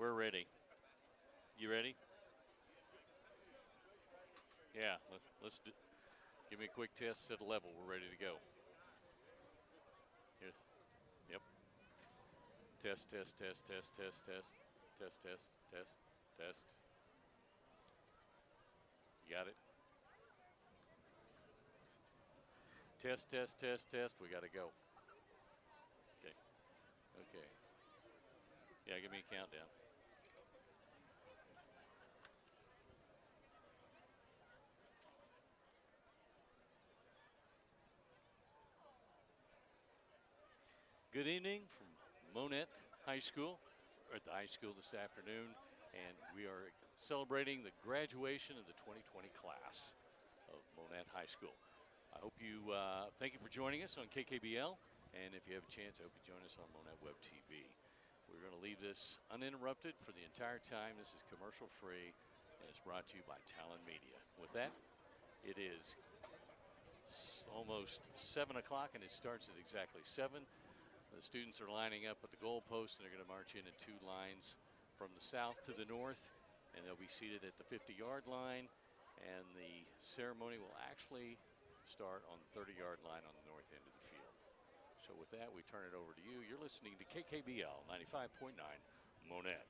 We're ready. You ready? Yeah. Give me a quick test. Set a level. We're ready to go. Here. Yep. Test. Test. Test. Test. Test. Test. Test. Test. Test. Test. You got it. Test. Test. Test. Test. We got to go. Okay. Okay. Yeah. Give me a countdown. Good evening from Monett High School. We're at the high school this afternoon, and we are celebrating the graduation of the 2020 class of Monett High School. I hope you, thank you for joining us on KKBL, and if you have a chance, I hope you join us on Monett Web TV. We're going to leave this uninterrupted for the entire time. This is commercial free, and it's brought to you by Talon Media. With that, it is almost 7 o'clock, and it starts at exactly 7. The students are lining up at the goalpost, and they're going to march in two lines from the south to the north, and they'll be seated at the 50-yard line, and the ceremony will actually start on the 30-yard line on the north end of the field. So with that, we turn it over to you. You're listening to KKBL 95.9 Monett.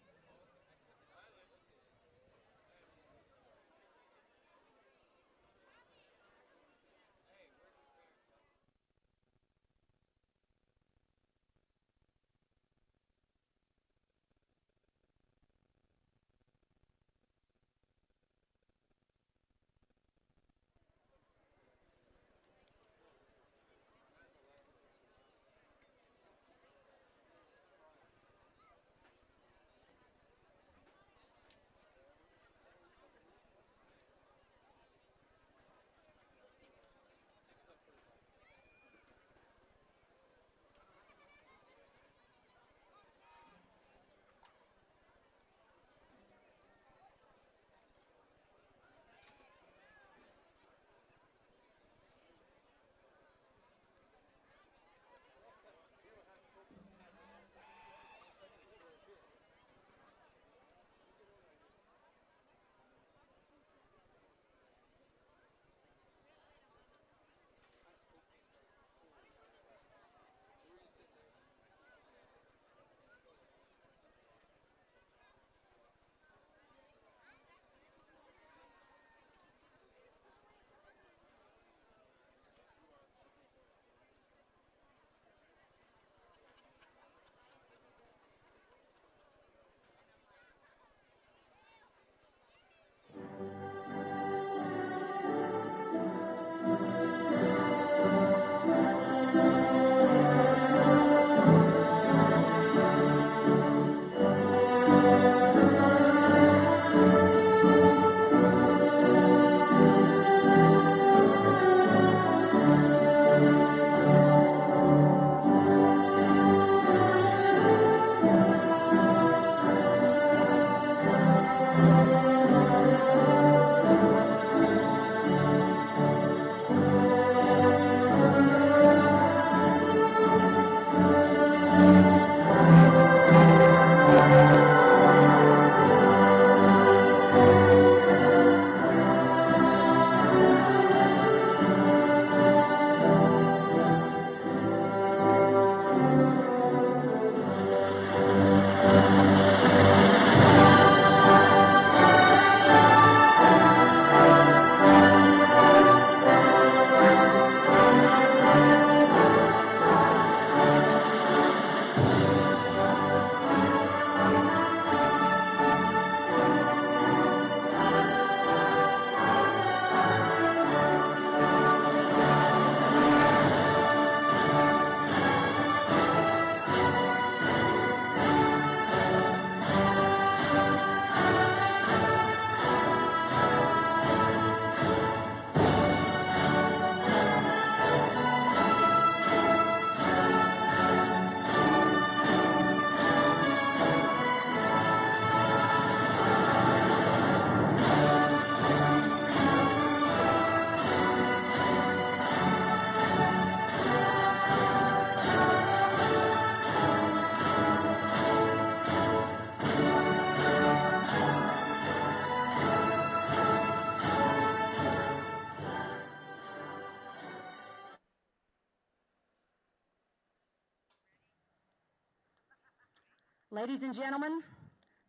Ladies and gentlemen,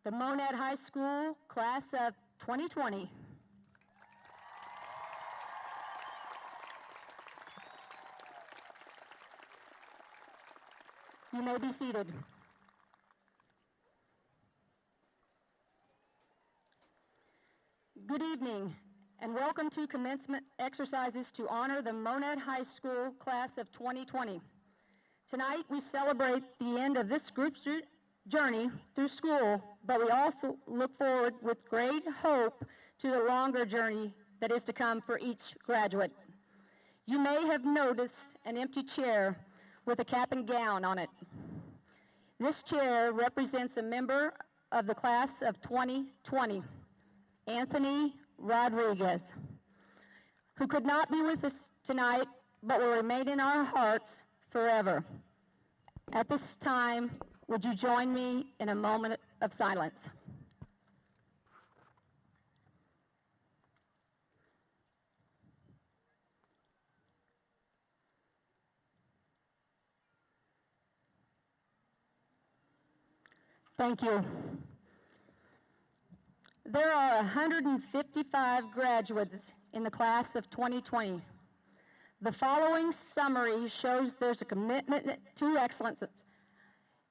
the Monett High School class of 2020. You may be seated. Good evening, and welcome to commencement exercises to honor the Monett High School class of 2020. Tonight, we celebrate the end of this group's journey through school, but we also look forward with great hope to the longer journey that is to come for each graduate. You may have noticed an empty chair with a cap and gown on it. This chair represents a member of the class of 2020, Anthony Rodriguez, who could not be with us tonight, but will remain in our hearts forever. At this time, would you join me in a moment of silence? Thank you. There are 155 graduates in the class of 2020. The following summary shows there's a commitment to excellence.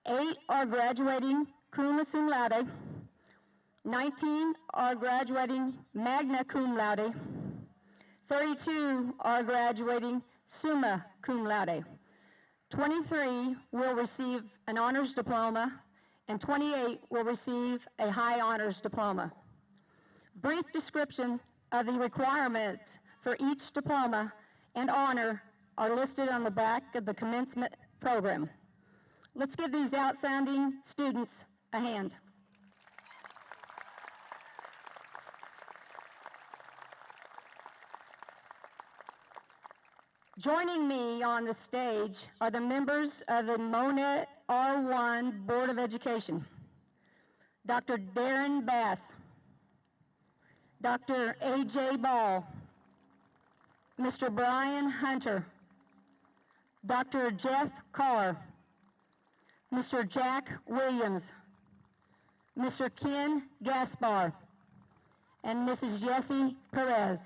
8 are graduating cum laude, 19 are graduating magna cum laude, 32 are graduating summa cum laude, 23 will receive an honors diploma, and 28 will receive a high honors diploma. Brief description of the requirements for each diploma and honor are listed on the back of the commencement program. Let's give these outstanding students a hand. Joining me on the stage are the members of the Monett R1 Board of Education. Dr. Darren Bass, Dr. A.J. Ball, Mr. Brian Hunter, Dr. Jeff Carr, Mr. Jack Williams, Mr. Ken Gaspar, and Mrs. Jessie Perez.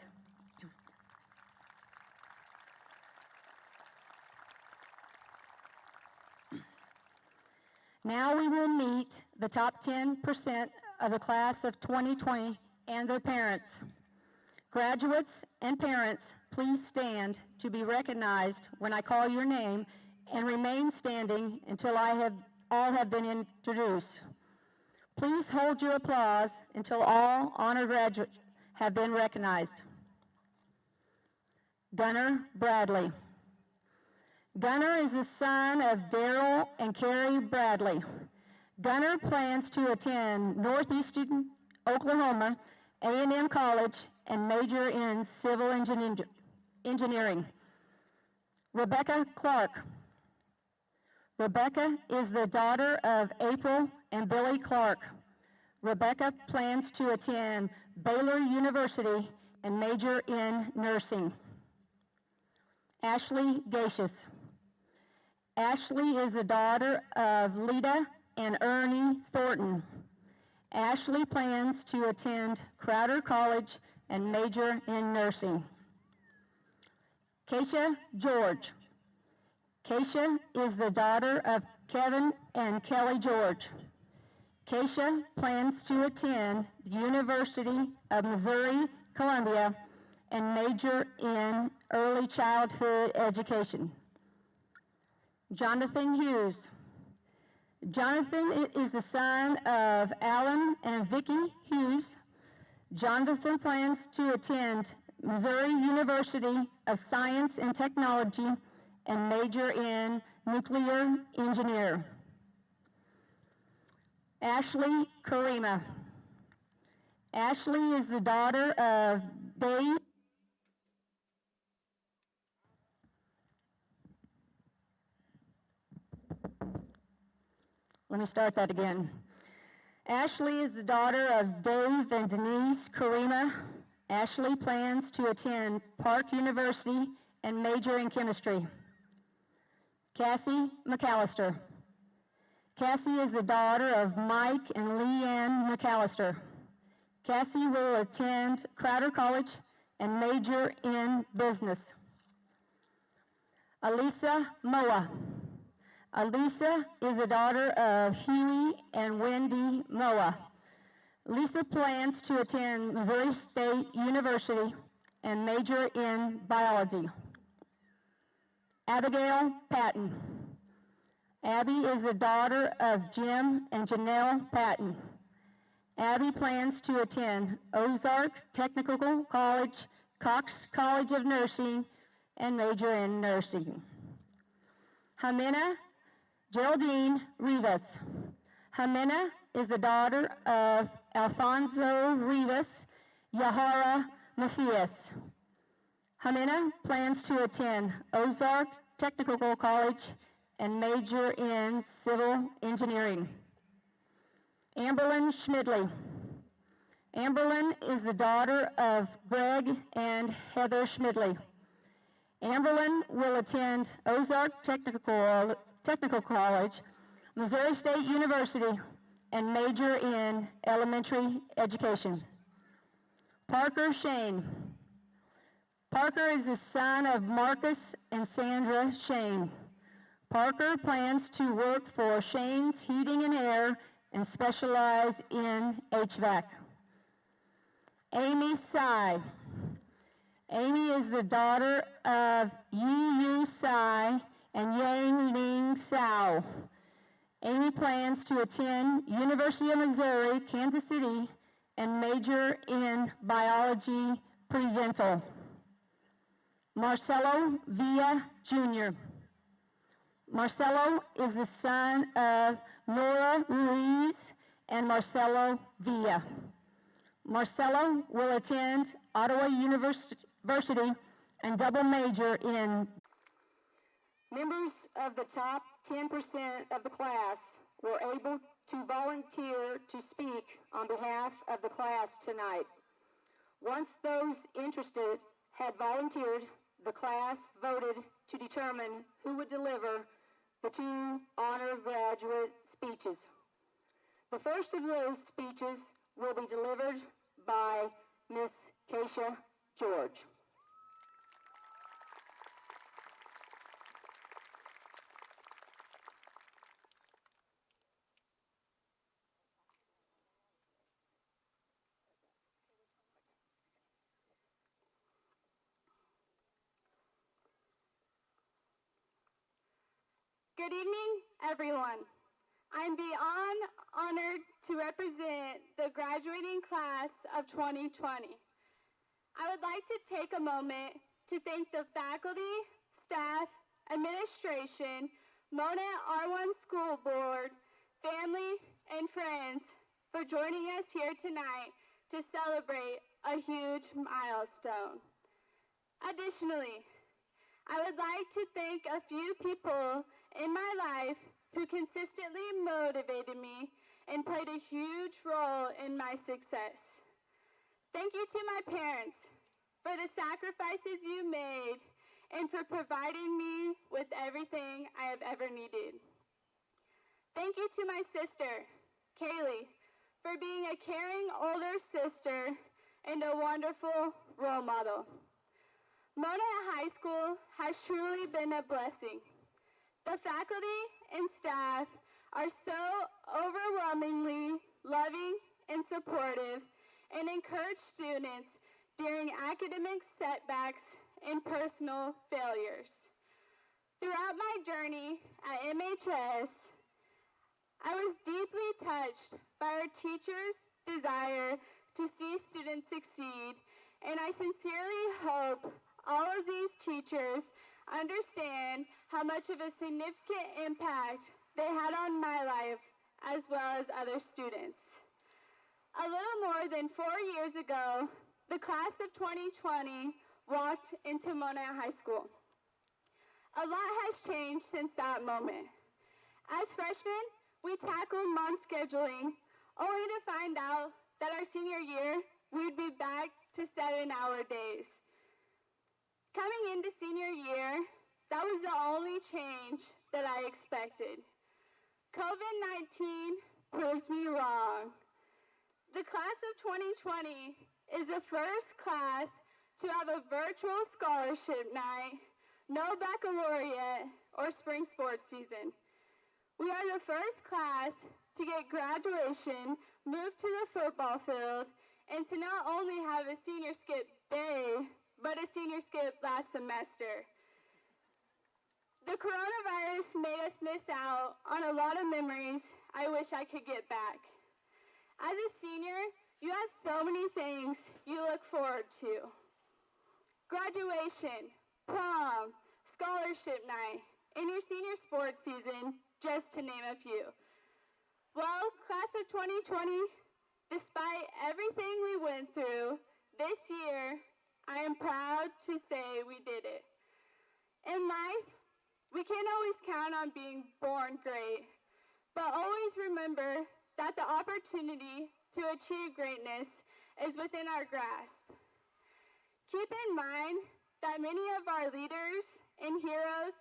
Now we will meet the top 10% of the class of 2020 and their parents. Graduates and parents, please stand to be recognized when I call your name and remain standing until all have been introduced. Please hold your applause until all honor graduates have been recognized. Gunnar Bradley. Gunnar is the son of Daryl and Carrie Bradley. Gunnar plans to attend Northeastern Oklahoma A&M College and major in civil engineering. Rebecca Clark. Rebecca is the daughter of April and Billy Clark. Rebecca plans to attend Baylor University and major in nursing. Ashley Gacious. Ashley is the daughter of Lita and Ernie Thornton. Ashley plans to attend Crowder College and major in nursing. Keisha George. Keisha is the daughter of Kevin and Kelly George. Keisha plans to attend the University of Missouri, Columbia, and major in early childhood education. Jonathan Hughes. Jonathan is the son of Alan and Vicki Hughes. Jonathan plans to attend Missouri University of Science and Technology and major in nuclear engineer. Ashley Karima. Ashley is the daughter of Dave. Let me start that again. Ashley is the daughter of Dave and Denise Karima. Ashley plans to attend Park University and major in chemistry. Cassie McAllister. Cassie is the daughter of Mike and Leanne McAllister. Cassie will attend Crowder College and major in business. Alisa Moa. Alisa is the daughter of Huey and Wendy Moa. Lisa plans to attend Missouri State University and major in biology. Abigail Patton. Abby is the daughter of Jim and Janelle Patton. Abby plans to attend Ozark Technical College, Cox College of Nursing, and major in nursing. Jimena Geraldine Rivas. Jimena is the daughter of Alfonso Rivas Yahara Macias. Jimena plans to attend Ozark Technical College and major in civil engineering. Amberlyn Schmidley. Amberlyn is the daughter of Greg and Heather Schmidley. Amberlyn will attend Ozark Technical College, Missouri State University, and major in elementary education. Parker Shane. Parker is the son of Marcus and Sandra Shane. Parker plans to work for Shane's Heating and Air and specialize in HVAC. Amy Tsai. Amy is the daughter of Yi Yu Tsai and Yang Ling Tsao. Amy plans to attend University of Missouri, Kansas City, and major in biology pre-dental. Marcelo Villa Jr. Marcelo is the son of Nora Ruiz and Marcelo Villa. Marcelo will attend Ottawa University and double major in. Members of the top 10% of the class were able to volunteer to speak on behalf of the class tonight. Once those interested had volunteered, the class voted to determine who would deliver the two honor graduate speeches. The first of those speeches will be delivered by Miss Keisha George. Good evening, everyone. I'm beyond honored to represent the graduating class of 2020. I would like to take a moment to thank the faculty, staff, administration, Monett R1 School Board, family, and friends for joining us here tonight to celebrate a huge milestone. Additionally, I would like to thank a few people in my life who consistently motivated me and played a huge role in my success. Thank you to my parents for the sacrifices you made and for providing me with everything I have ever needed. Thank you to my sister, Kaylee, for being a caring older sister and a wonderful role model. Monett High School has truly been a blessing. The faculty and staff are so overwhelmingly loving and supportive and encourage students during academic setbacks and personal failures. Throughout my journey at MHS, I was deeply touched by our teachers' desire to see students succeed, and I sincerely hope all of these teachers understand how much of a significant impact they had on my life as well as other students. A little more than 4 years ago, the class of 2020 walked into Monett High School. A lot has changed since that moment. As freshmen, we tackled mom scheduling, only to find out that our senior year, we'd be back to 7-hour days. Coming into senior year, that was the only change that I expected. COVID-19 proved me wrong. The class of 2020 is the first class to have a virtual scholarship night, no baccalaureate or spring sports season. We are the first class to get graduation moved to the football field and to not only have a senior skip day, but a senior skip last semester. The coronavirus made us miss out on a lot of memories I wish I could get back. As a senior, you have so many things you look forward to. Graduation, prom, scholarship night, and your senior sports season, just to name a few. Well, class of 2020, despite everything we went through, this year, I am proud to say we did it. In life, we can't always count on being born great, but always remember that the opportunity to achieve greatness is within our grasp. Keep in mind that many of our leaders and heroes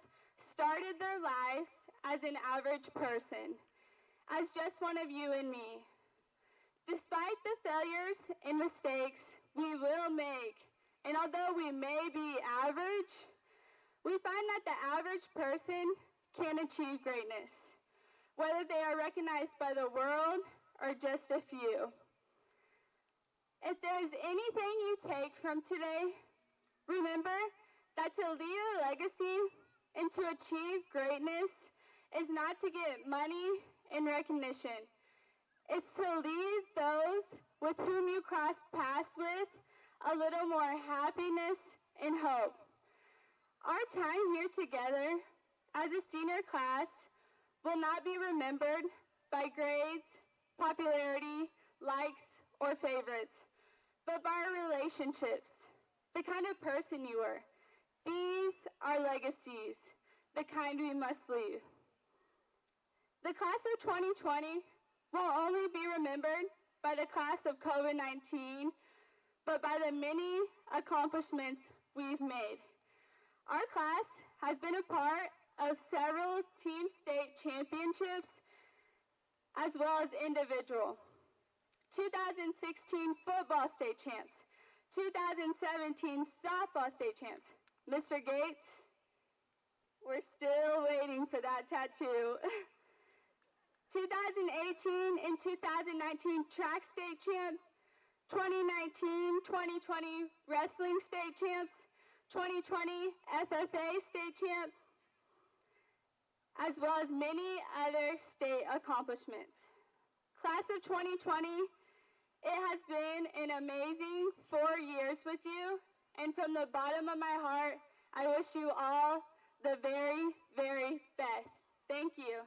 started their lives as an average person, as just one of you and me. Despite the failures and mistakes we will make, and although we may be average, we find that the average person can achieve greatness, whether they are recognized by the world or just a few. If there's anything you take from today, remember that to leave a legacy and to achieve greatness is not to get money and recognition. It's to leave those with whom you cross paths with a little more happiness and hope. Our time here together as a senior class will not be remembered by grades, popularity, likes, or favorites, but by our relationships, the kind of person you were. These are legacies, the kind we must leave. The class of 2020 will only be remembered by the class of COVID-19, but by the many accomplishments we've made. Our class has been a part of several team state championships as well as individual. 2016 football state champs, 2017 softball state champs. Mr. Gates, we're still waiting for that tattoo. 2018 and 2019 track state champs, 2019-2020 wrestling state champs, 2020 FFA state champs, as well as many other state accomplishments. Class of 2020, it has been an amazing 4 years with you, and from the bottom of my heart, I wish you all the very, very best. Thank you.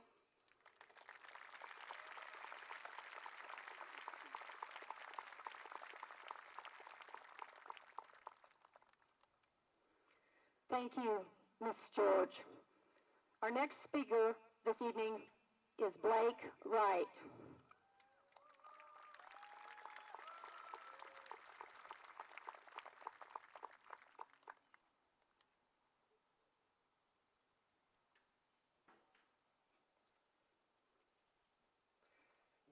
Thank you, Ms. George. Our next speaker this evening is Blake Wright.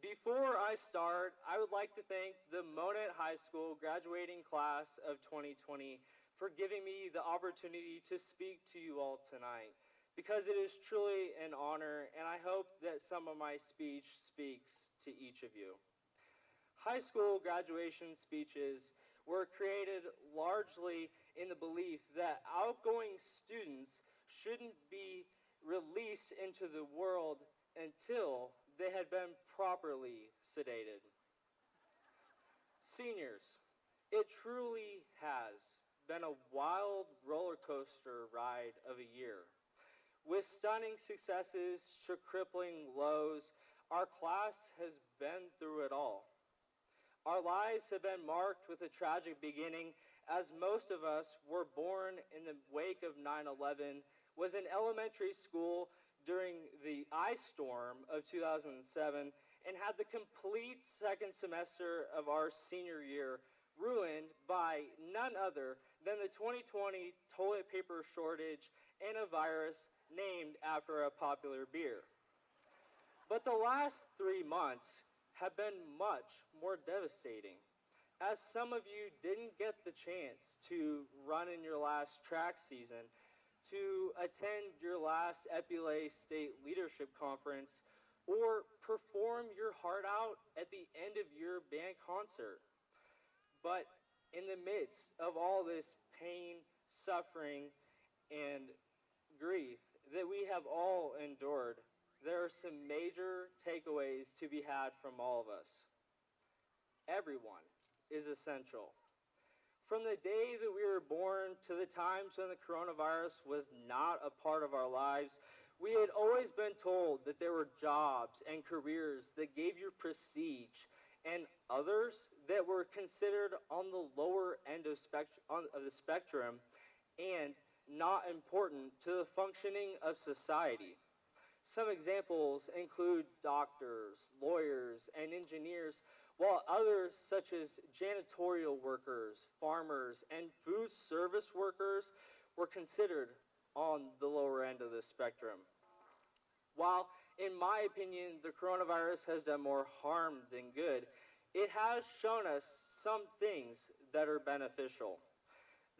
Before I start, I would like to thank the Monett High School graduating class of 2020 for giving me the opportunity to speak to you all tonight, because it is truly an honor, and I hope that some of my speech speaks to each of you. High school graduation speeches were created largely in the belief that outgoing students shouldn't be released into the world until they had been properly sedated. Seniors, it truly has been a wild roller coaster ride of a year. With stunning successes to crippling lows, our class has been through it all. Our lives have been marked with a tragic beginning, as most of us were born in the wake of 9/11, was in elementary school during the ice storm of 2007, and had the complete second semester of our senior year ruined by none other than the 2020 toilet paper shortage and a virus named after a popular beer. But the last 3 months have been much more devastating, as some of you didn't get the chance to run in your last track season, to attend your last Epulay State Leadership Conference, or perform your heart out at the end of your band concert. But in the midst of all this pain, suffering, and grief that we have all endured, there are some major takeaways to be had from all of us. Everyone is essential. From the day that we were born to the times when the coronavirus was not a part of our lives, we had always been told that there were jobs and careers that gave you prestige, and others that were considered on the lower end of the spectrum and not important to the functioning of society. Some examples include doctors, lawyers, and engineers, while others, such as janitorial workers, farmers, and food service workers, were considered on the lower end of the spectrum. While, in my opinion, the coronavirus has done more harm than good, it has shown us some things that are beneficial.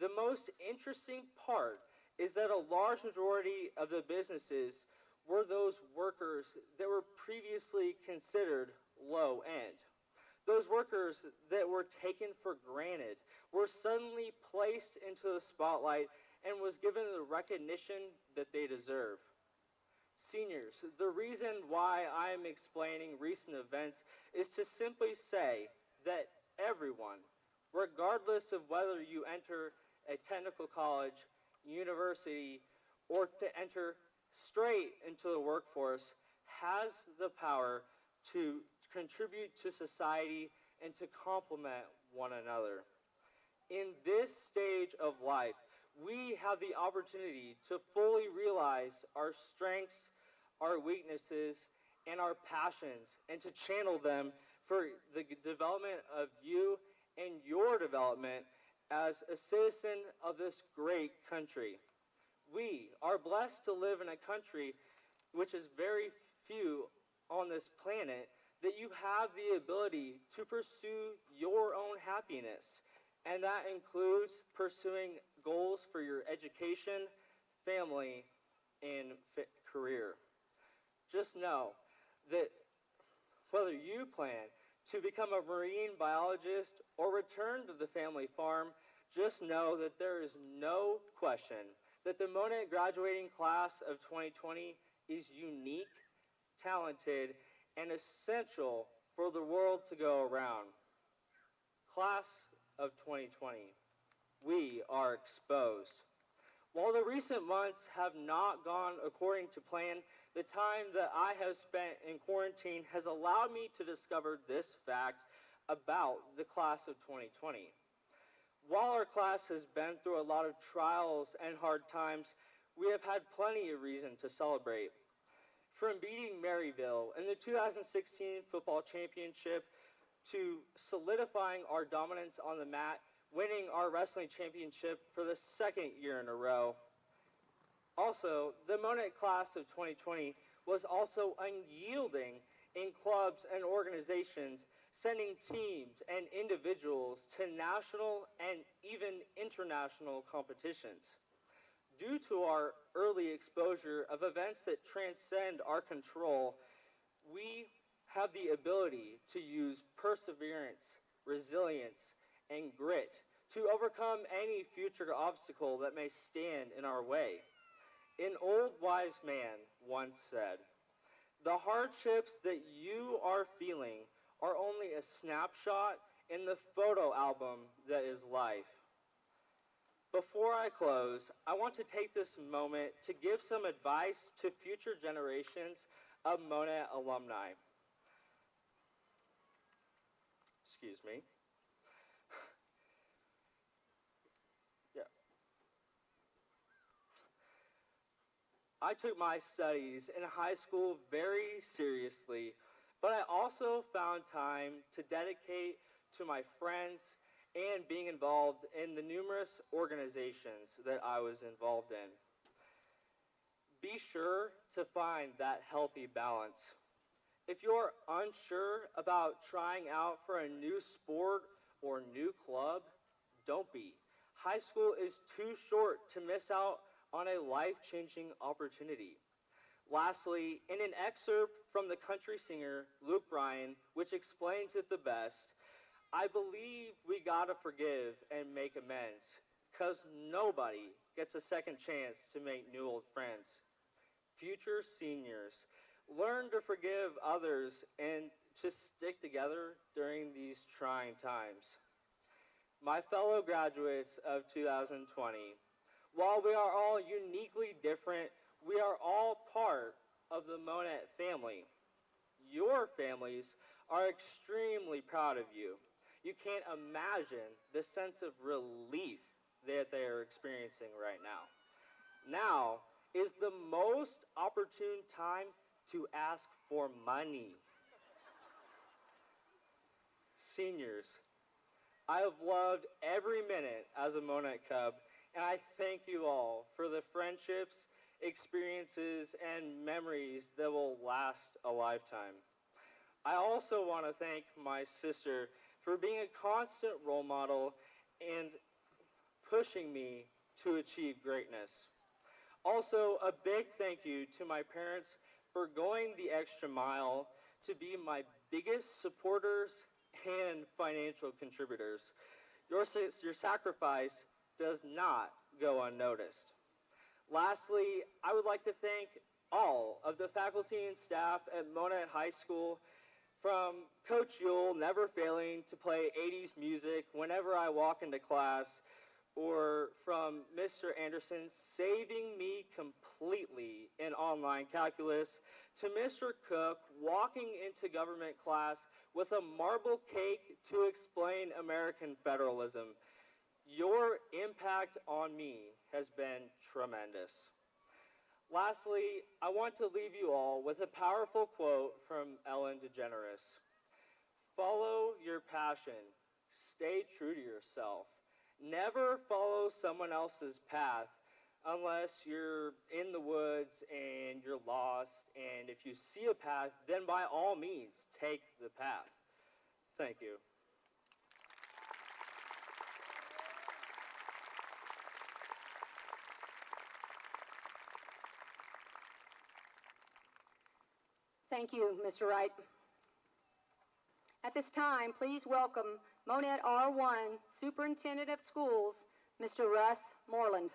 The most interesting part is that a large majority of the businesses were those workers that were previously considered low end. Those workers that were taken for granted were suddenly placed into the spotlight and was given the recognition that they deserve. Seniors, the reason why I am explaining recent events is to simply say that everyone, regardless of whether you enter a technical college, university, or to enter straight into the workforce, has the power to contribute to society and to complement one another. In this stage of life, we have the opportunity to fully realize our strengths, our weaknesses, and our passions, and to channel them for the development of you and your development as a citizen of this great country. We are blessed to live in a country which is very few on this planet, that you have the ability to pursue your own happiness. And that includes pursuing goals for your education, family, and career. Just know that whether you plan to become a marine biologist or return to the family farm, just know that there is no question that the Monett graduating class of 2020 is unique, talented, and essential for the world to go around. Class of 2020, we are exposed. While the recent months have not gone according to plan, the time that I have spent in quarantine has allowed me to discover this fact about the class of 2020. While our class has been through a lot of trials and hard times, we have had plenty of reason to celebrate. From beating Maryville in the 2016 football championship to solidifying our dominance on the mat, winning our wrestling championship for the second year in a row. Also, the Monett class of 2020 was also unyielding in clubs and organizations, sending teams and individuals to national and even international competitions. Due to our early exposure of events that transcend our control, we have the ability to use perseverance, resilience, and grit to overcome any future obstacle that may stand in our way. An old wise man once said, "The hardships that you are feeling are only a snapshot in the photo album that is life." Before I close, I want to take this moment to give some advice to future generations of Monett alumni. Excuse me. Yeah. I took my studies in high school very seriously, but I also found time to dedicate to my friends and being involved in the numerous organizations that I was involved in. Be sure to find that healthy balance. If you're unsure about trying out for a new sport or new club, don't be. High school is too short to miss out on a life changing opportunity. Lastly, in an excerpt from the country singer Luke Bryan, which explains it the best, I believe we gotta forgive and make amends, cause nobody gets a second chance to make new old friends. Future seniors, learn to forgive others and to stick together during these trying times. My fellow graduates of 2020, while we are all uniquely different, we are all part of the Monett family. Your families are extremely proud of you. You can't imagine the sense of relief that they are experiencing right now. Now is the most opportune time to ask for money. Seniors, I have loved every minute as a Monett Cub, and I thank you all for the friendships, experiences, and memories that will last a lifetime. I also want to thank my sister for being a constant role model and pushing me to achieve greatness. Also, a big thank you to my parents for going the extra mile to be my biggest supporters and financial contributors. Your sacrifice does not go unnoticed. Lastly, I would like to thank all of the faculty and staff at Monett High School, from Coach Yule never failing to play 80s music whenever I walk into class, or from Mr. Anderson saving me completely in online calculus, to Mr. Cook walking into government class with a marble cake to explain American federalism. Your impact on me has been tremendous. Lastly, I want to leave you all with a powerful quote from Ellen DeGeneres. Follow your passion. Stay true to yourself. Never follow someone else's path unless you're in the woods and you're lost. And if you see a path, then by all means, take the path. Thank you. Thank you, Mr. Wright. At this time, please welcome Monett R1 Superintendent of Schools, Mr. Russ Moreland.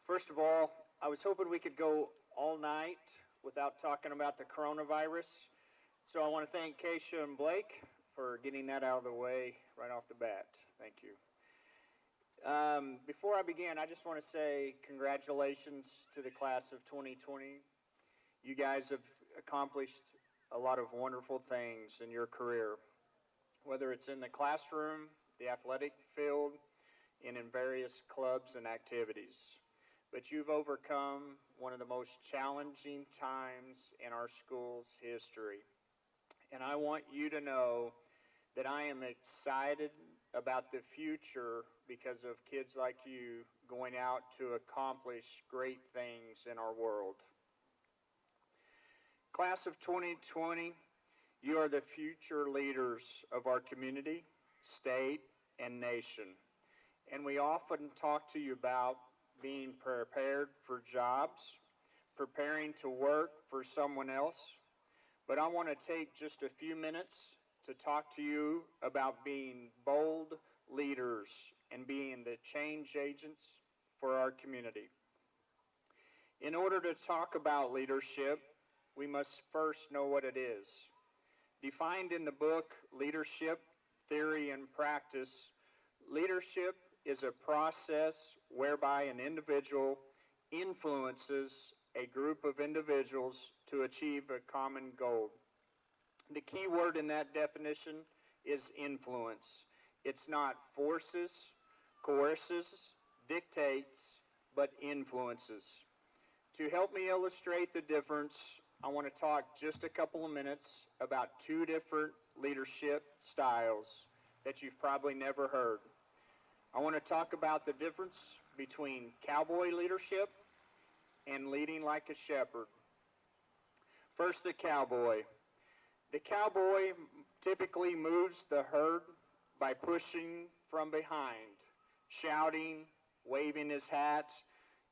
First of all, I was hoping we could go all night without talking about the coronavirus. So I want to thank Keisha and Blake for getting that out of the way right off the bat. Thank you. Before I begin, I just want to say congratulations to the class of 2020. You guys have accomplished a lot of wonderful things in your career, whether it's in the classroom, the athletic field, and in various clubs and activities. But you've overcome one of the most challenging times in our school's history. And I want you to know that I am excited about the future because of kids like you going out to accomplish great things in our world. Class of 2020, you are the future leaders of our community, state, and nation. And we often talk to you about being prepared for jobs, preparing to work for someone else. But I want to take just a few minutes to talk to you about being bold leaders and being the change agents for our community. In order to talk about leadership, we must first know what it is. Defined in the book Leadership, Theory, and Practice, leadership is a process whereby an individual influences a group of individuals to achieve a common goal. The key word in that definition is influence. It's not forces, coerces, dictates, but influences. To help me illustrate the difference, I want to talk just a couple of minutes about two different leadership styles that you've probably never heard. I want to talk about the difference between cowboy leadership and leading like a shepherd. First, the cowboy. The cowboy typically moves the herd by pushing from behind, shouting, waving his hat,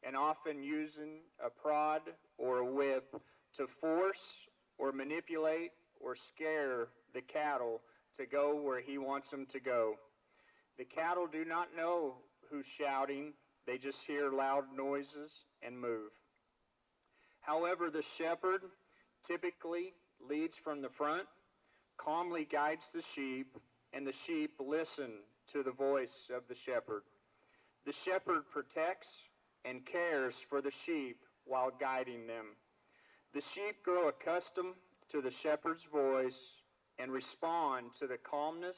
and often using a prod or a whip to force or manipulate or scare the cattle to go where he wants them to go. The cattle do not know who's shouting, they just hear loud noises and move. However, the shepherd typically leads from the front, calmly guides the sheep, and the sheep listen to the voice of the shepherd. The shepherd protects and cares for the sheep while guiding them. The sheep grow accustomed to the shepherd's voice and respond to the calmness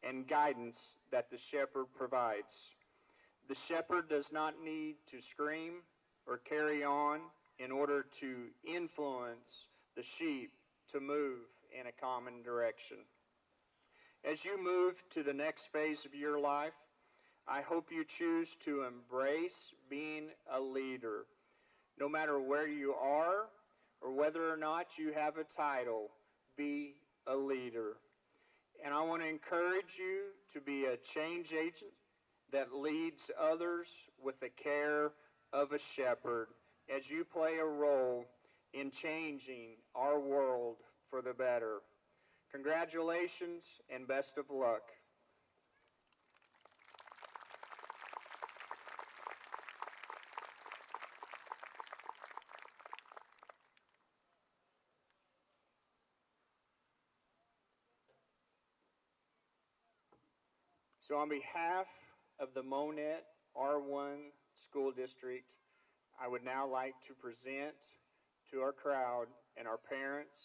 and guidance that the shepherd provides. The shepherd does not need to scream or carry on in order to influence the sheep to move in a common direction. As you move to the next phase of your life, I hope you choose to embrace being a leader. No matter where you are or whether or not you have a title, be a leader. And I want to encourage you to be a change agent that leads others with the care of a shepherd as you play a role in changing our world for the better. Congratulations and best of luck. So on behalf of the Monett R1 School District, I would now like to present to our crowd and our parents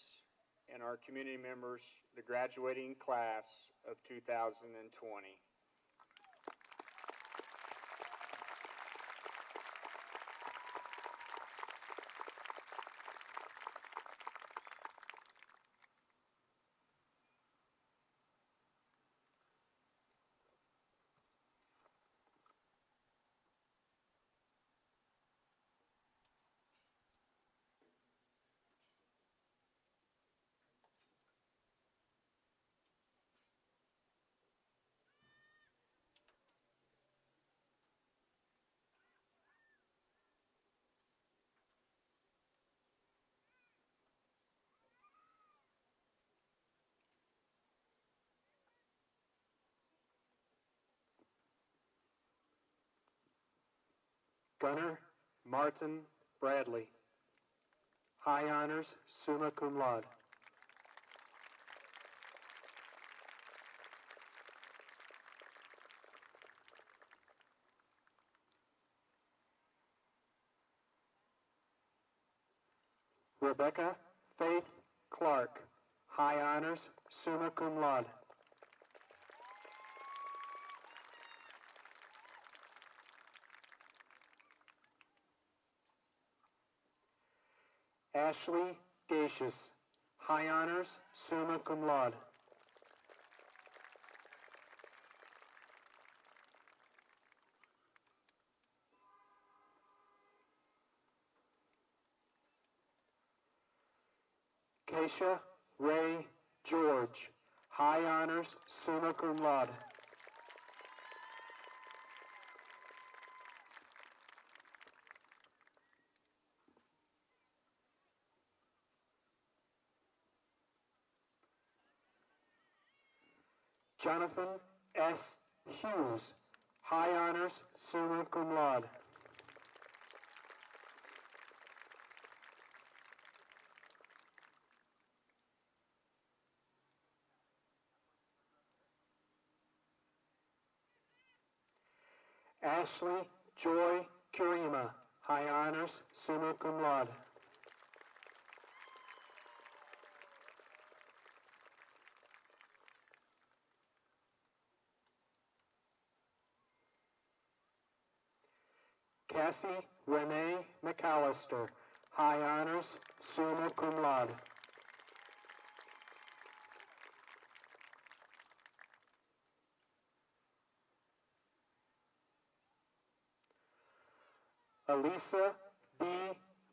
and our community members the graduating class of 2020. Gunnar Martin Bradley. High honors, summa cum laude. Rebecca Faith Clark. High honors, summa cum laude. Ashley Gacious. High honors, summa cum laude. Keisha Ray George. High honors, summa cum laude. Jonathan S. Hughes. High honors, summa cum laude. Ashley Joy Kurima. High honors, summa cum laude. Cassie Renee McAllister. High honors, summa cum laude. Elisa B.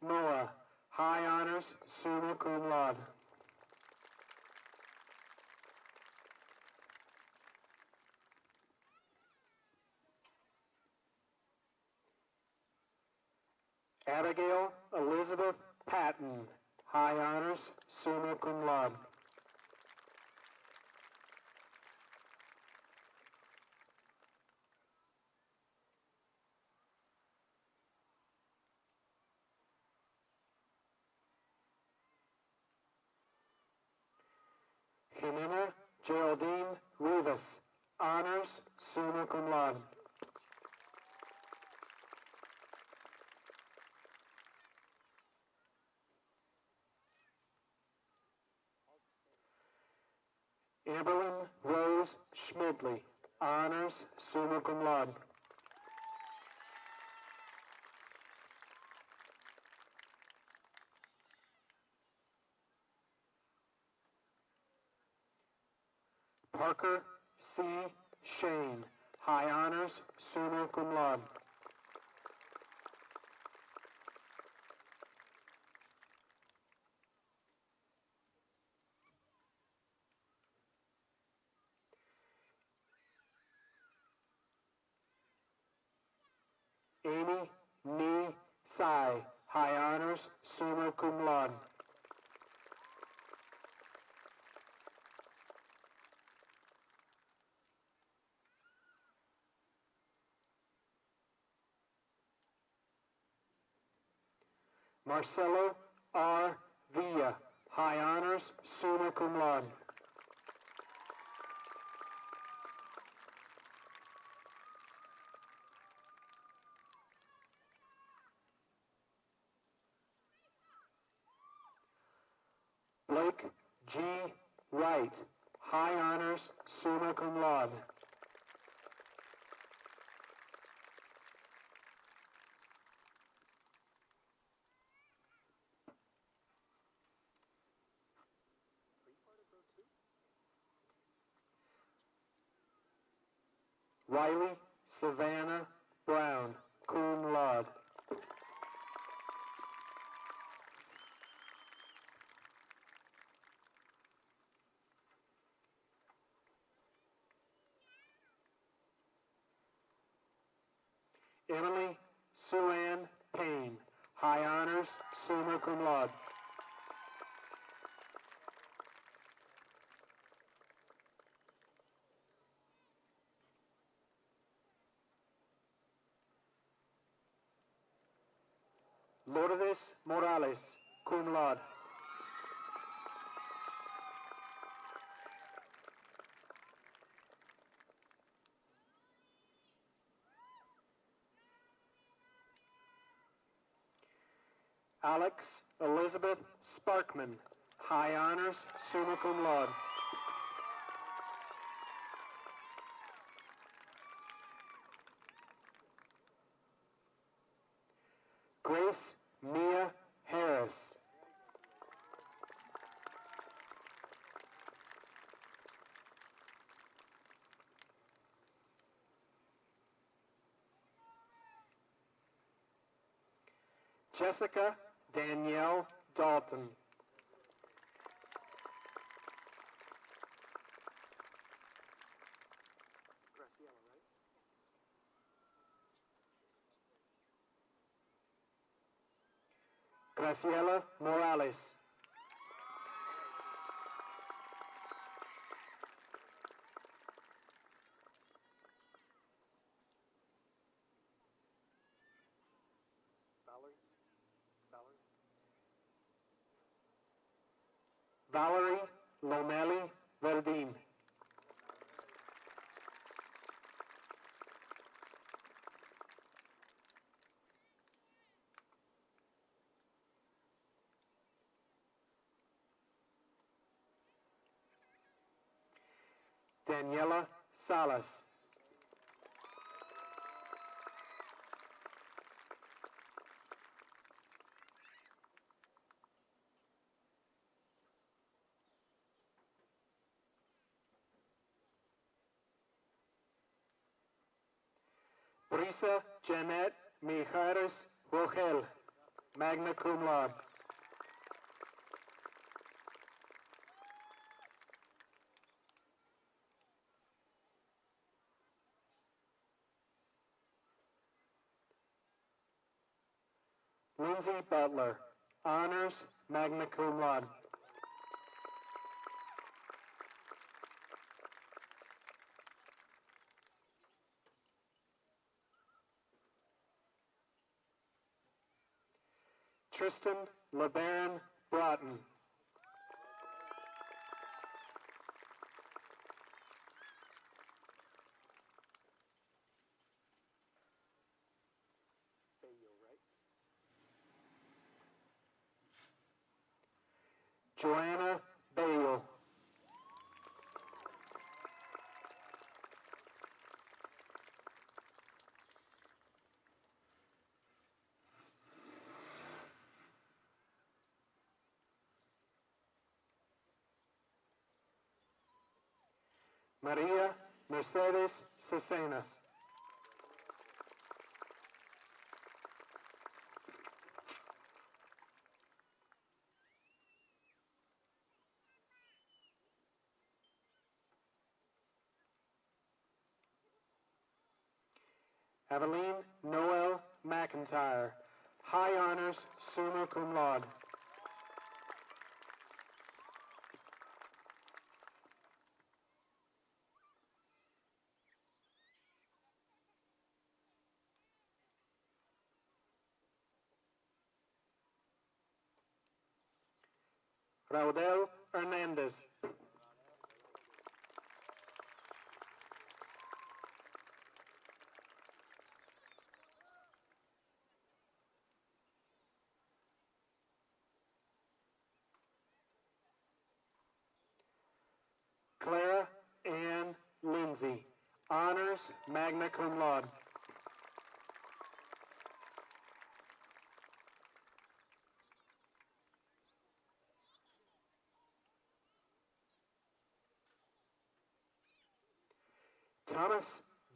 Moa, High Honors, summa cum laude. Abigail Elizabeth Patton, High Honors, summa cum laude. Jimena Geraldine Rivas, Honors, summa cum laude. Evelyn Rose Schmidley, Honors, summa cum laude. Parker C. Shane, High Honors, summa cum laude. Amy Nee Sai, High Honors, summa cum laude. Marcelo R. Villa, High Honors, summa cum laude. Blake G. Wright, High Honors, summa cum laude. Riley Savannah Brown, cum laude. Emily Sue-Ann Payne, High Honors, summa cum laude. Lourdes Morales, cum laude. Alex Elizabeth Sparkman, High Honors, summa cum laude. Grace Mia Harris. Jessica Danielle Dalton. Graciela Morales. Valerie Lomeli Verdin. Daniela Salas. Brisa Janet Mijares Rogel, magna cum laude. Lindsay Butler, honors, magna cum laude. Tristan LeBaron Broughton. Joanna Bale. Maria Mercedes Cesenas. Aveline Noel McIntyre, high honors, summa cum laude. Raudel Hernandez. Clara Ann Lindsay, honors, magna cum laude. Thomas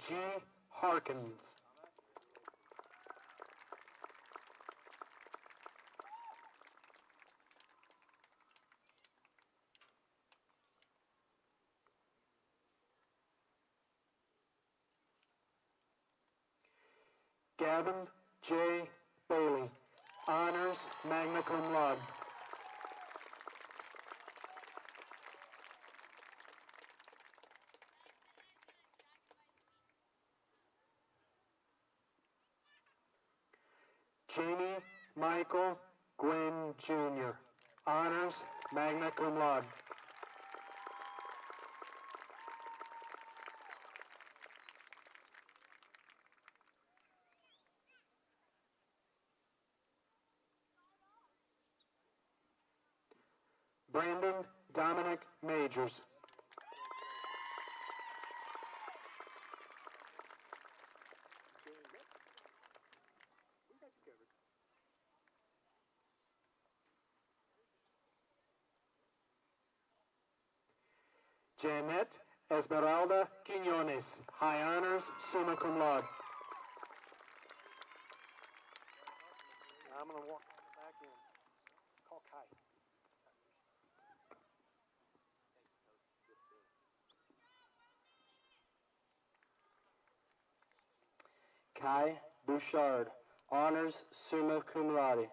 G. Harkins. Gavin J. Bailey, honors, magna cum laude. Jamie Michael Gwynn Jr., honors, magna cum laude. Brandon Dominic Majors. Janet Esmeralda Quinones, high honors, summa cum laude. I'm going to walk back in. Call Kai. Kai Bouchard, honors, summa cum laude.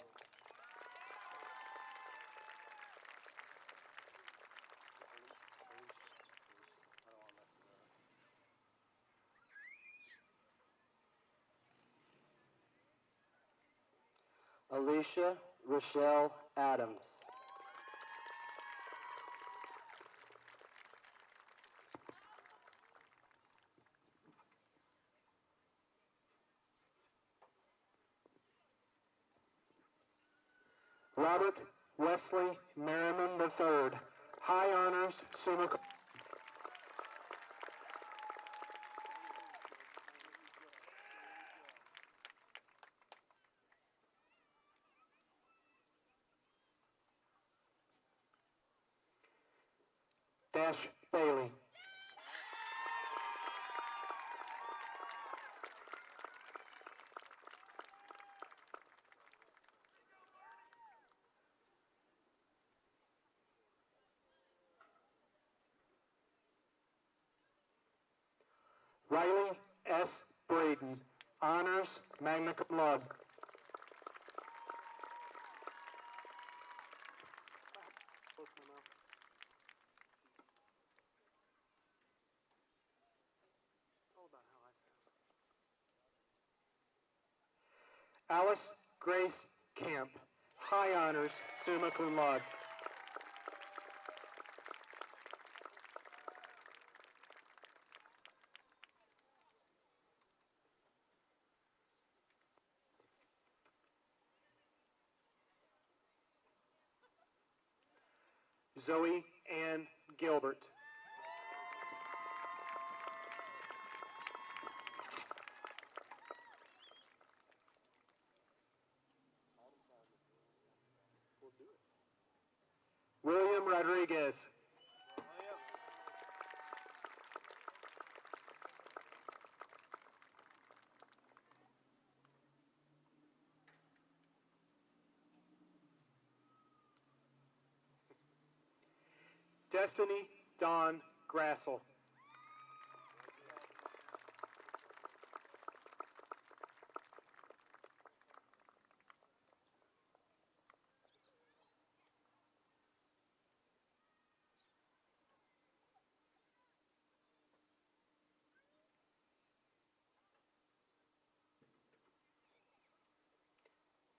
Alicia Rochelle Adams. Robert Wesley Merriman III, high honors, summa cum laude. Dash Bailey. Riley S. Braden, honors, magna cum laude. Alice Grace Camp, high honors, summa cum laude. Zoe Ann Gilbert. William Rodriguez. Destiny Dawn Grassel.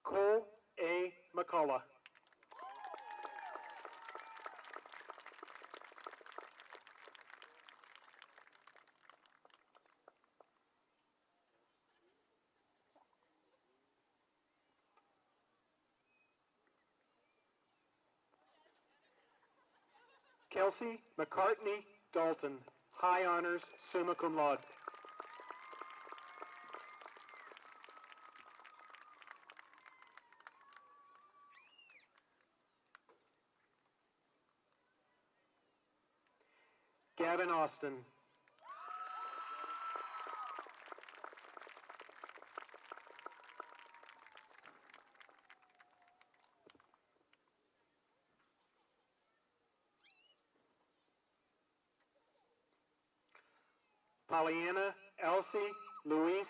Cole A. McCullough. Kelsey McCartney Dalton, high honors, summa cum laude. Gavin Austin. Pollyanna Elsie Louise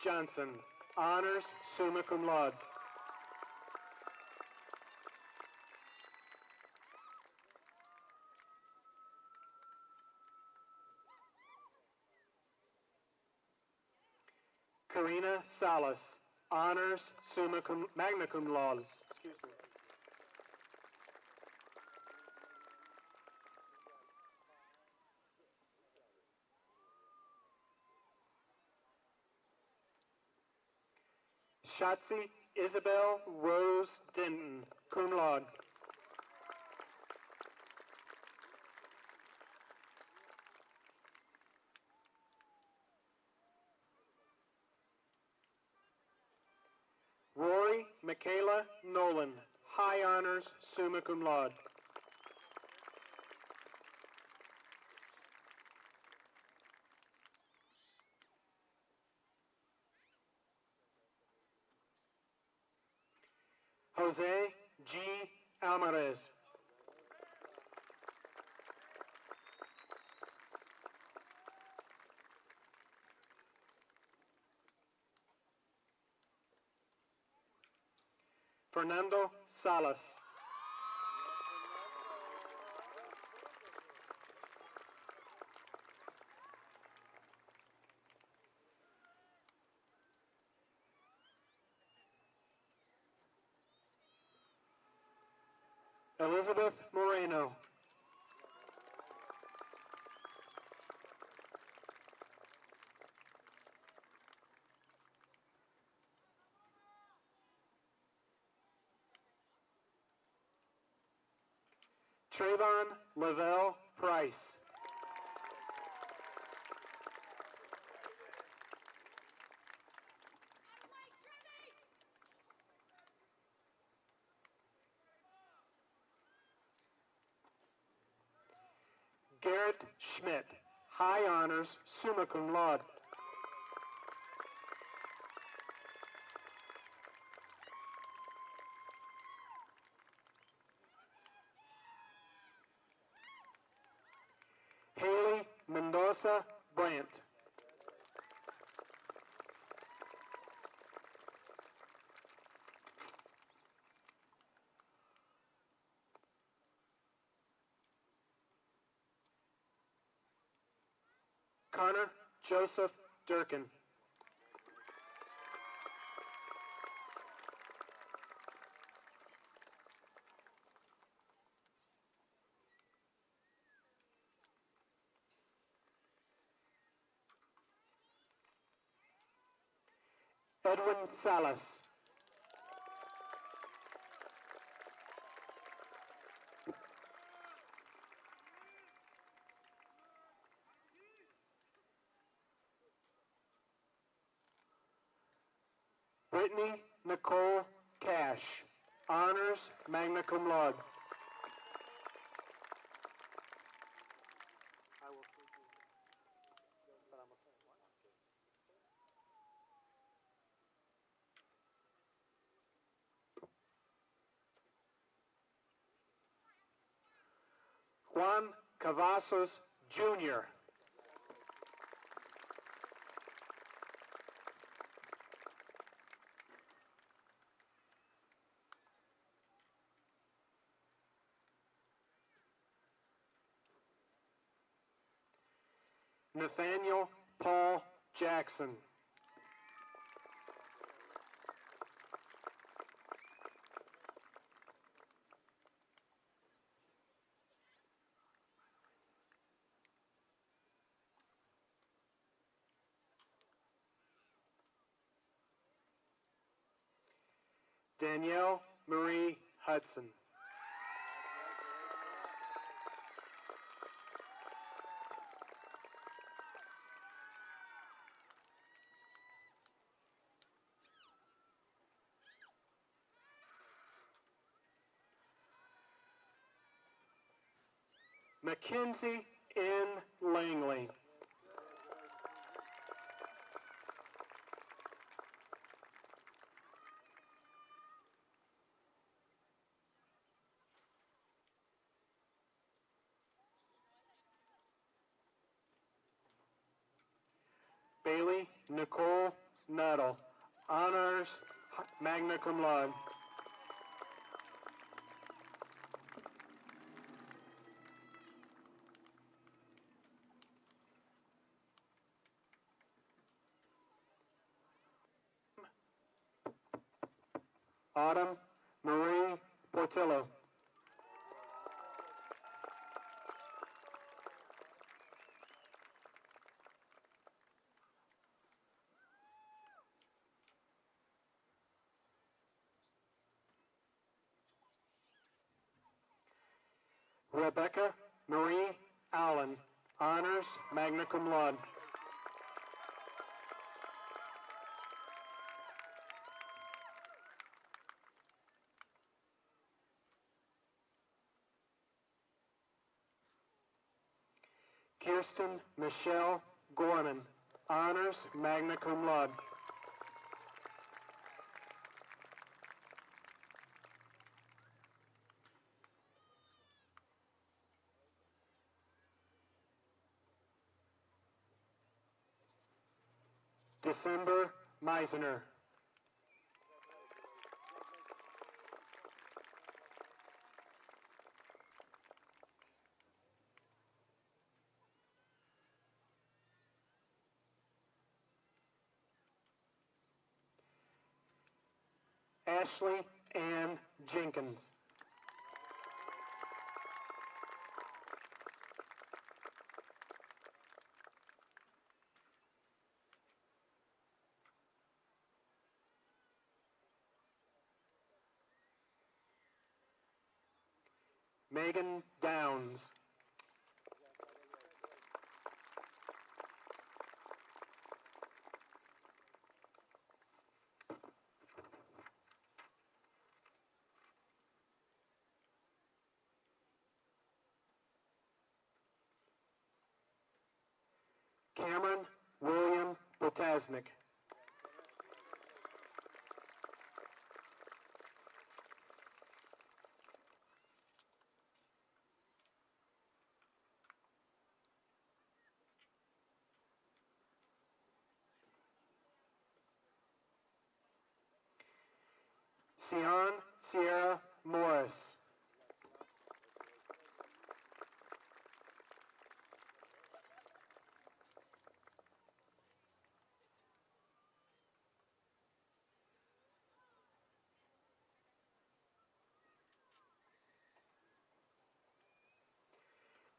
Johnson, honors, summa cum laude. Karina Salas, honors, magna cum laude. Excuse me. Shotzi Isabel Rose Denton, cum laude. Rory Michaela Nolan, high honors, summa cum laude. Jose G. Alvarez. Fernando Salas. Elizabeth Moreno. Trayvon Lavelle Price. Garrett Schmidt, high honors, summa cum laude. Haley Mendoza Brandt. Connor Joseph Durkin. Edwin Salas. Brittany Nicole Cash, honors, magna cum laude. Juan Cavazos Jr. Nathaniel Paul Jackson. Danielle Marie Hudson. Mackenzie N. Langley. Bailey Nicole Nuttall, honors, magna cum laude. Autumn Marie Portillo. Rebecca Marie Allen, honors, magna cum laude. Kirsten Michelle Gorman, honors, magna cum laude. December Meisner. Ashley Ann Jenkins. Megan Downs. Cameron William Potasnik. Sion Sierra Morris.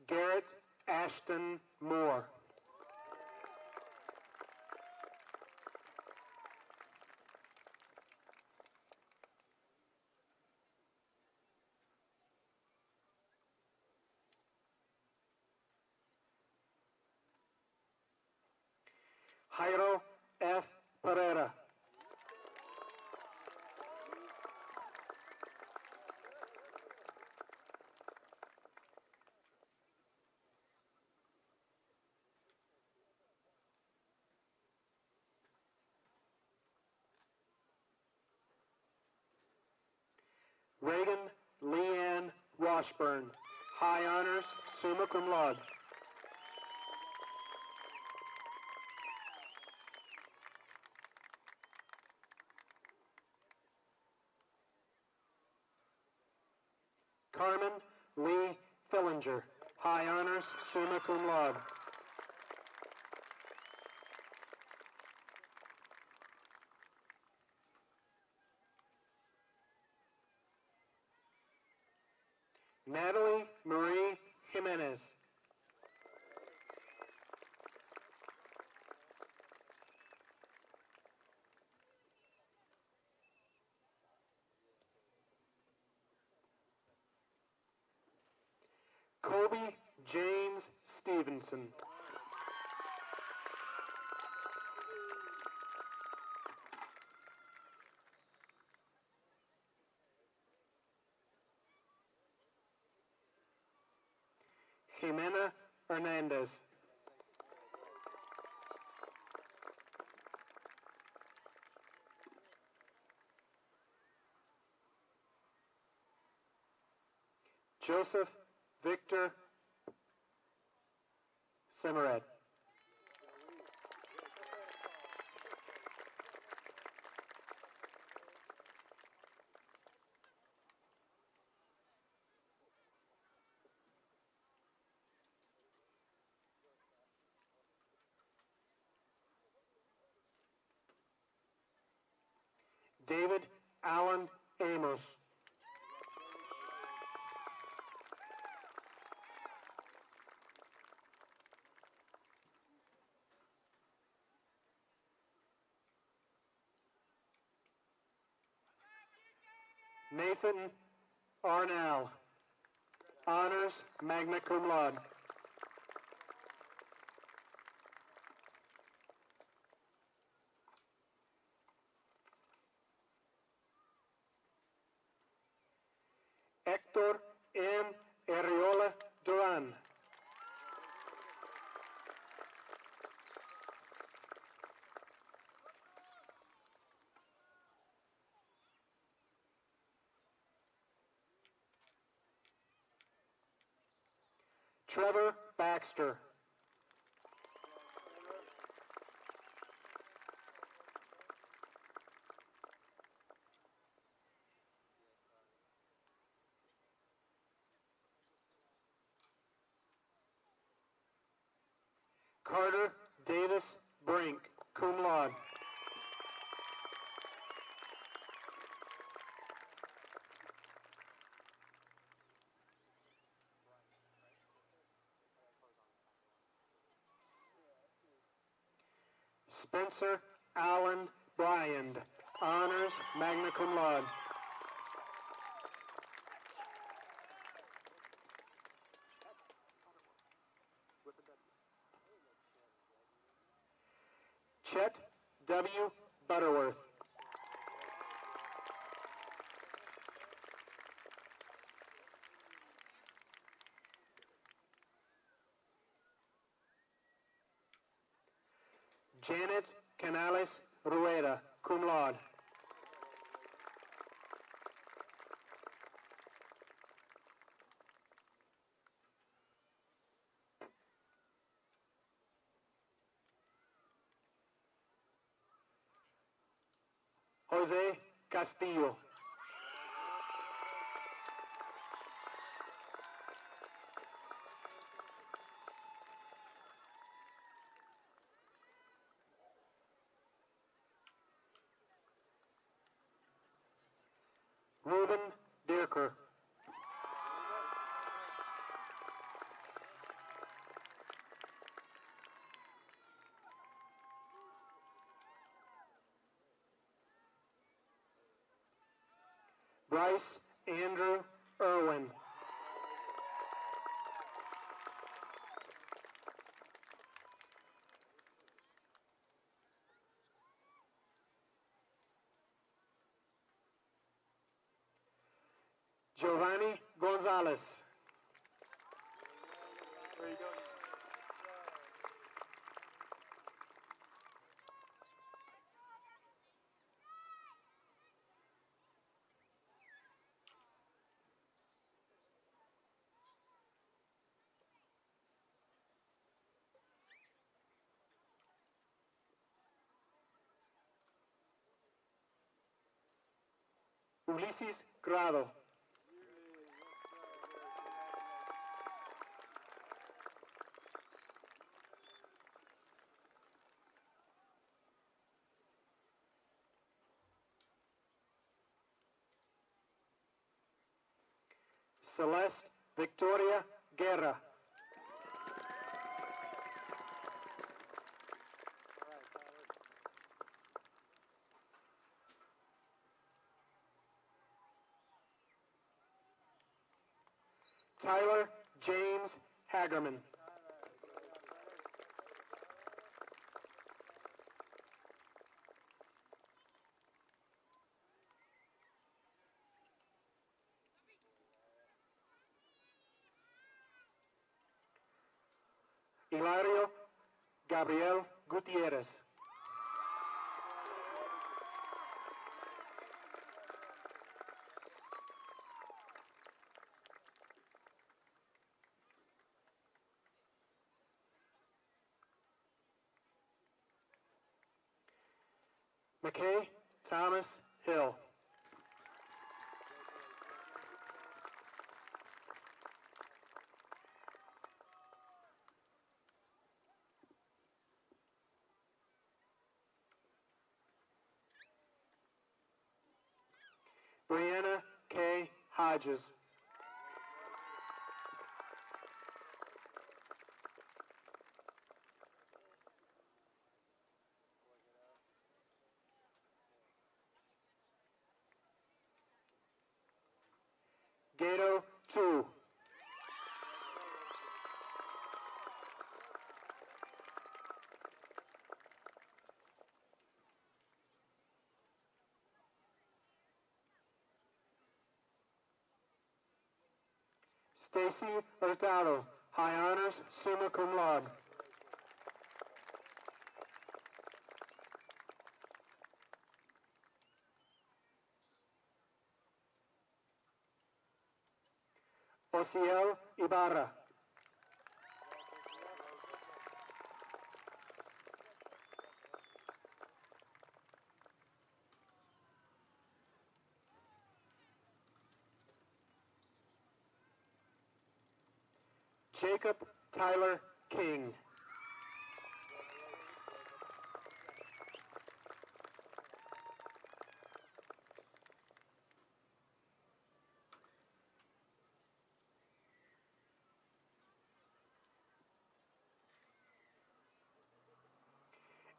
Garrett Ashton Moore. Jairo F. Pereira. Reagan Leanne Washburn, High Honors, summa cum laude. Carmen Lee Fillinger, High Honors, summa cum laude. Natalie Marie Jimenez. Kobe James Stevenson. Jimena Hernandez. Joseph Victor Semeret. David Allen Amos. Nathan Arnell, Honors, magna cum laude. Hector M. Arriola Duran. Trevor Baxter. Carter Davis Brink, cum laude. Spencer Allen Bryand, Honors, magna cum laude. Chet W. Butterworth. Janet Canales Rueda, cum laude. Jose Castillo. Ruben Dierker. Bryce Andrew Irwin. Giovanni Gonzalez. Ulises Grado. Celeste Victoria Guerra. Tyler James Hagerman. Hilario Gabriel Gutierrez. McKay Thomas Hill. Brianna K. Hodges. Gato 2. Stacy Hurtado, High Honors, summa cum laude. Osiel Ibarra. Jacob Tyler King.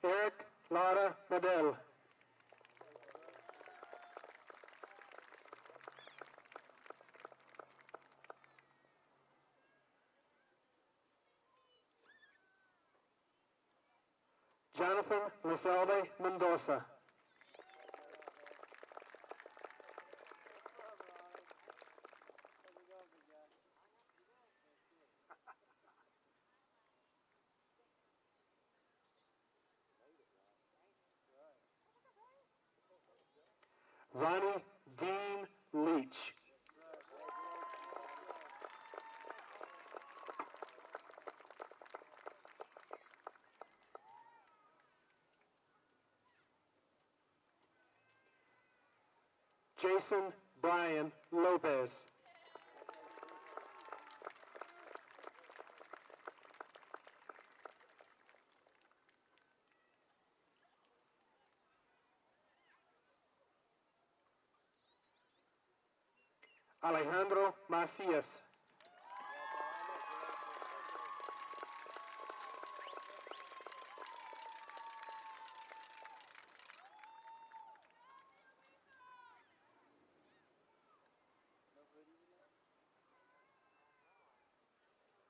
Eric Lara Medel. Jonathan Lizalde Mendoza. Ronnie Dean Leach. Jason Brian Lopez. Alejandro Macias.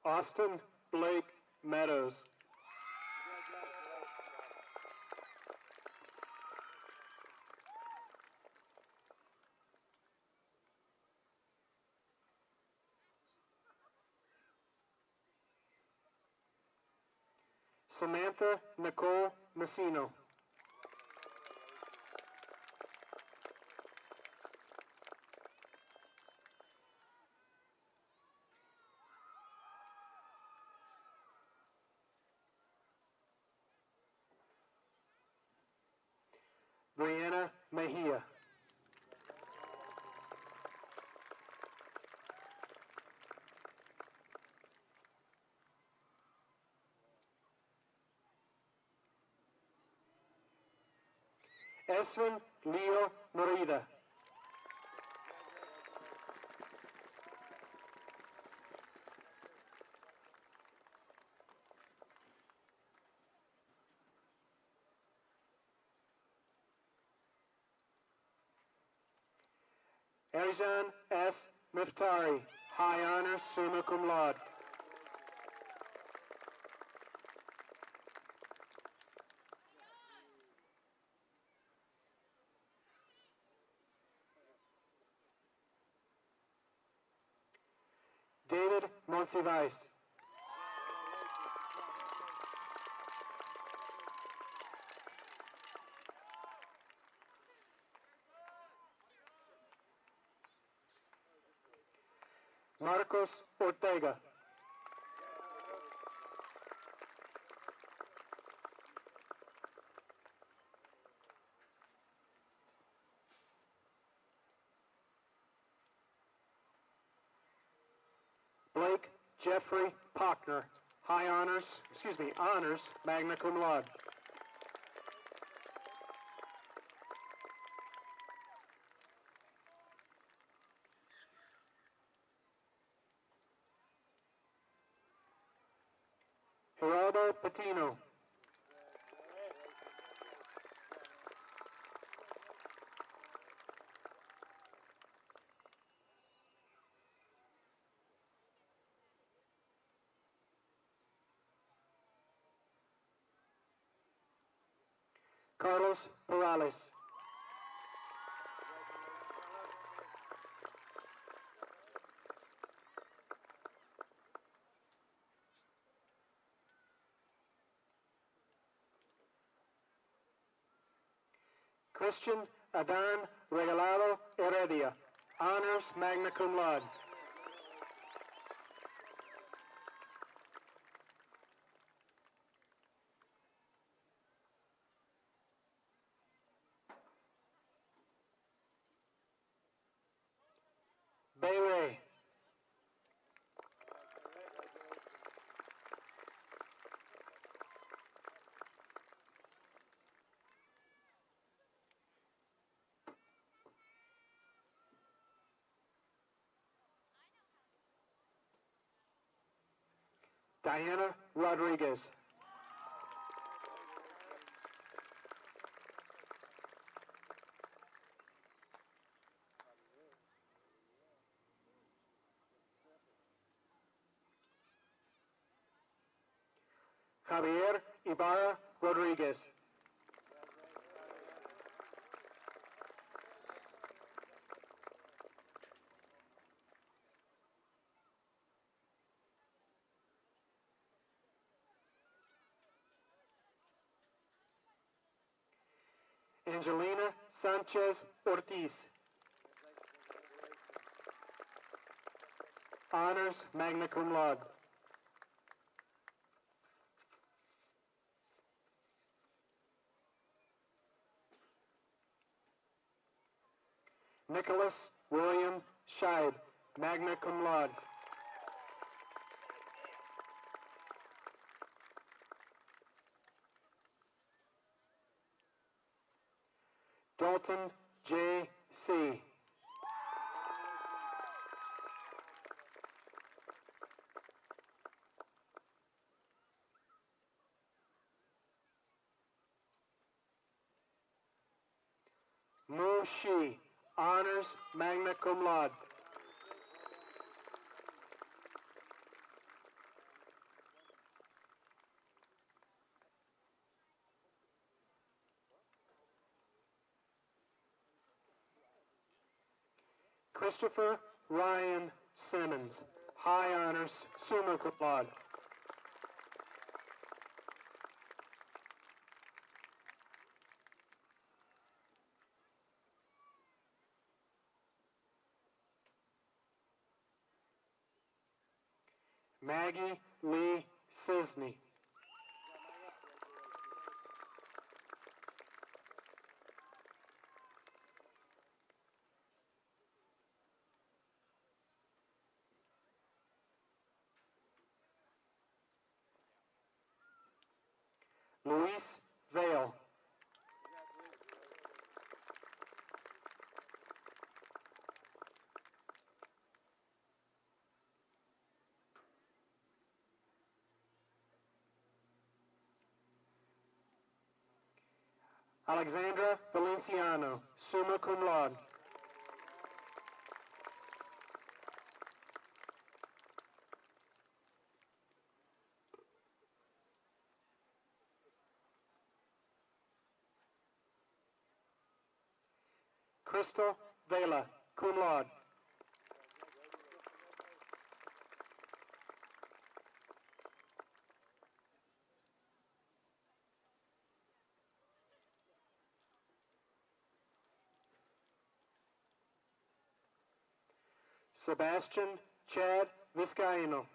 Austin Blake Meadows. Samantha Nicole Messino. Brianna Mejia. Esvin Leo Norida. Erjan S. Miftari, High Honors, Summa Cum Laude. David Monsivais. Marcos Ortega. Blake Jeffrey Pockner, honors, magna cum laude. Geraldo Patino. Carlos Morales. Christian Adan Regalado Heredia, honors, magna cum laude. Bayrey. Diana Rodriguez. Javier Ibarra Rodriguez. Angelina Sanchez Ortiz, honors, magna cum laude. Nicholas William Scheib, magna cum laude. Dalton J. C. Mu Shi, honors, magna cum laude. Christopher Ryan Simmons, high honors, summa cum laude. Maggie Lee Sisney. Luis Vale. Alexandra Valenciano, summa cum laude. Crystal Vela, cum laude. Sebastian Chad Vizcaino.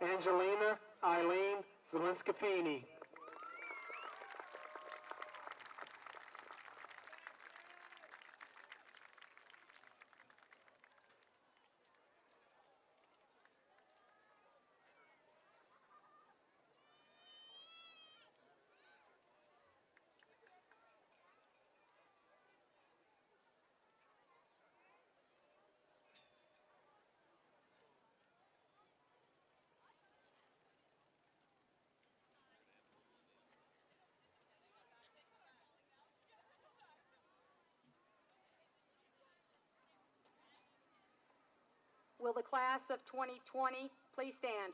Angelina Eileen Zelinskafini. Will the class of 2020 please stand?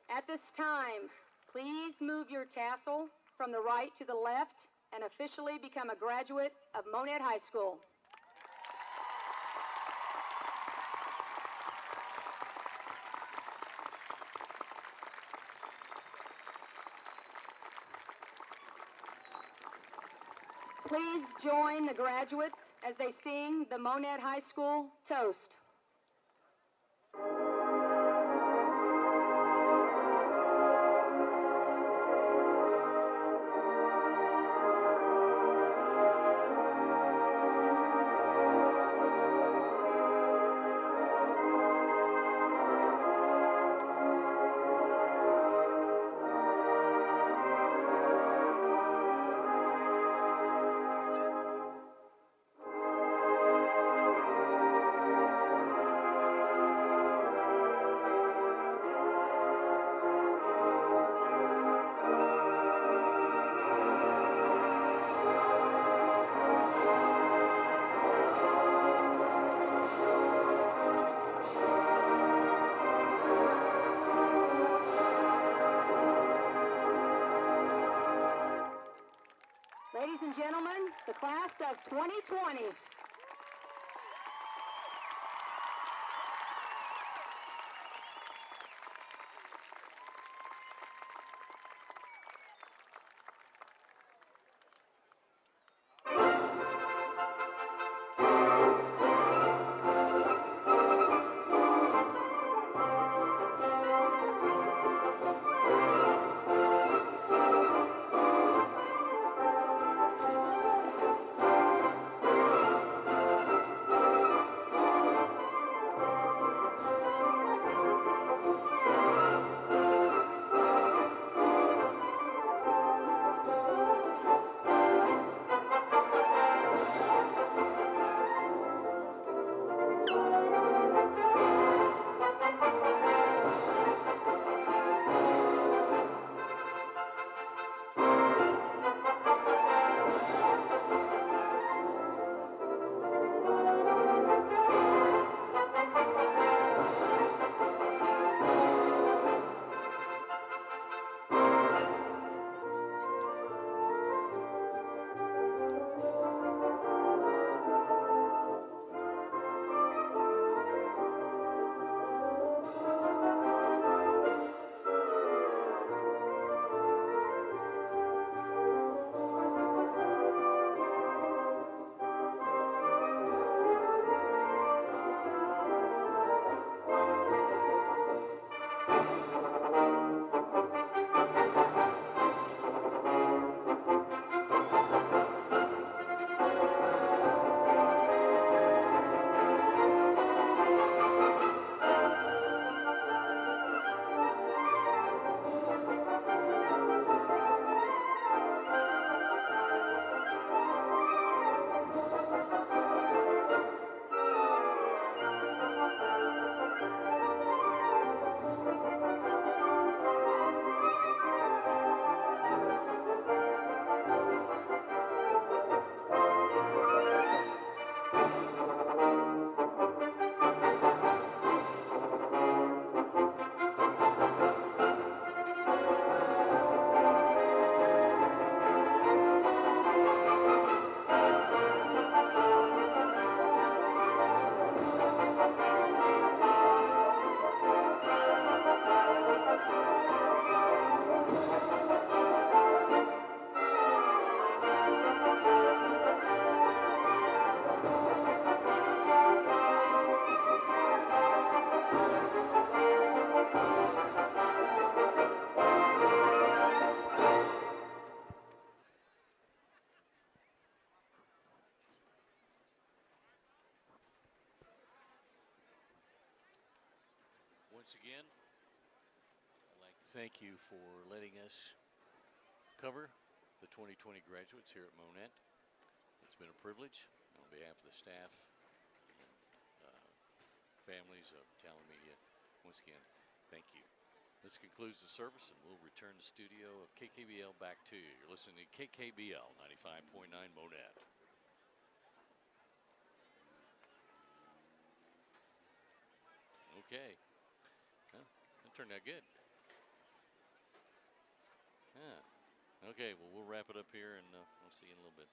At this time, please move your tassel from the right to the left and officially become a graduate of Monett High School. Please join the graduates as they sing the Monett High School Toast. Ladies and gentlemen, the class of 2020. once again, I'd like to thank you for letting us cover the 2020 graduates here at Monett. It's been a privilege on behalf of the staff and families of Talon Media. Once again, thank you. This concludes the service, and we'll return the studio of KKBL back to you. You're listening to KKBL 95.9 Monett. Okay. Well, that turned out good. Yeah. Okay, well, we'll wrap it up here, and we'll see you in a little bit.